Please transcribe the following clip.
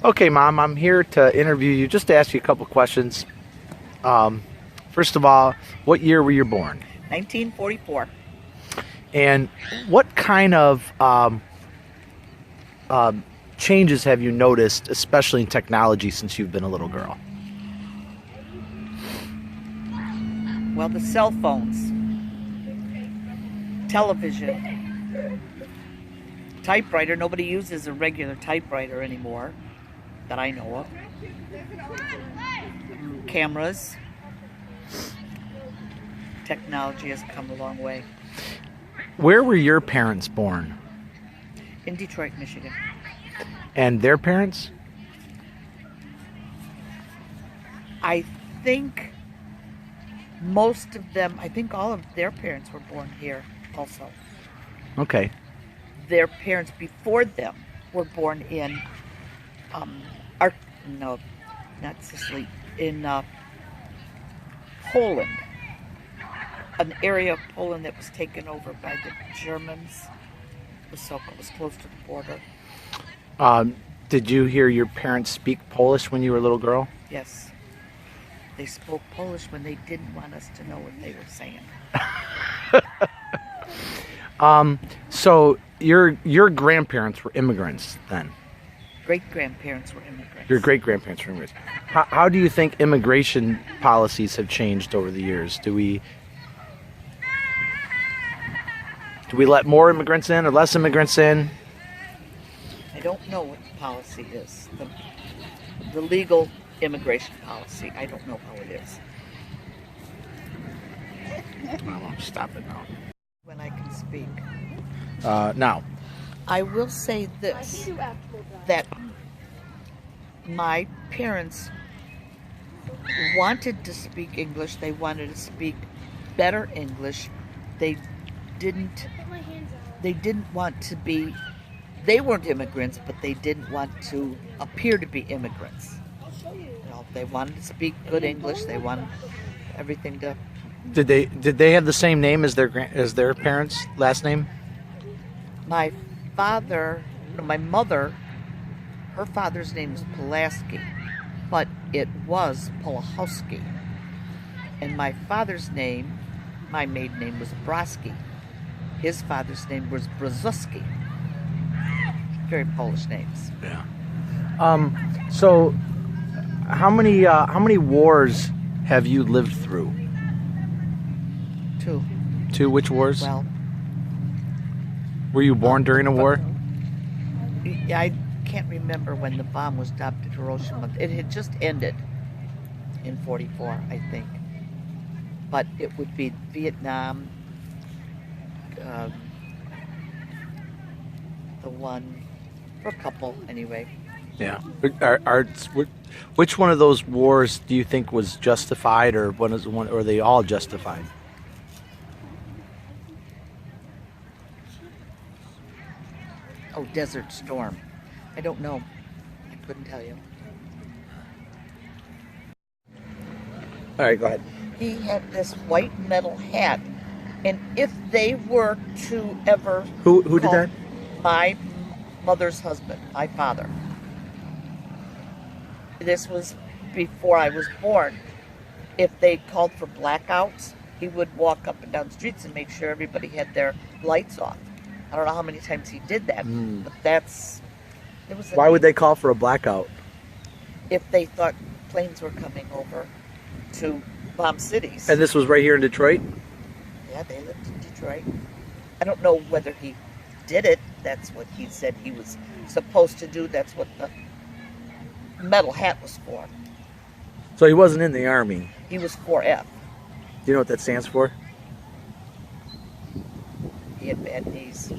Okay, Mom, I'm here to interview you, just to ask you a couple questions. First of all, what year were you born? 1944. And what kind of changes have you noticed, especially in technology, since you've been a little girl? Well, the cell phones, television, typewriter. Nobody uses a regular typewriter anymore that I know of. Cameras. Technology has come a long way. Where were your parents born? In Detroit, Michigan. And their parents? I think most of them, I think all of their parents were born here also. Okay. Their parents before them were born in, no, not Sicily, in Poland. An area of Poland that was taken over by the Germans. It was close to the border. Did you hear your parents speak Polish when you were a little girl? Yes. They spoke Polish when they didn't want us to know what they were saying. So your grandparents were immigrants then? Great-grandparents were immigrants. Your great-grandparents were immigrants. How do you think immigration policies have changed over the years? Do we let more immigrants in or less immigrants in? I don't know what the policy is. The legal immigration policy. I don't know how it is. I'll stop it now. When I can speak. Now. I will say this, that my parents wanted to speak English. They wanted to speak better English. They didn't want to be, they weren't immigrants, but they didn't want to appear to be immigrants. You know, they wanted to speak good English. They wanted everything to. Did they have the same name as their parents' last name? My mother, her father's name is Pulaski, but it was Polahowski. And my father's name, my maiden name was Broski. His father's name was Brzezinski. Very Polish names. Yeah. So, how many wars have you lived through? Two. Two? Which wars? Well, were you born during a war? I can't remember when the bomb was dropped at Hiroshima. It had just ended in 44, I think. But it would be Vietnam, the one, for a couple anyway. Yeah. Which one of those wars do you think was justified, or or are they all justified? Oh, Desert Storm. I don't know. I couldn't tell you. All right, go ahead. He had this white metal hat, and if they were to ever Who did that? My mother's husband, my father. This was before I was born. If they called for blackouts, he would walk up and down streets and make sure everybody had their lights off. I don't know how many times he did that, but it was. Why would they call for a blackout? If they thought planes were coming over to bomb cities. And this was right here in Detroit? Yeah, they lived in Detroit. I don't know whether he did it. That's what he said he was supposed to do. That's what the metal hat was for. So he wasn't in the Army. He was 4F. Do you know what that stands for? He had bad knees.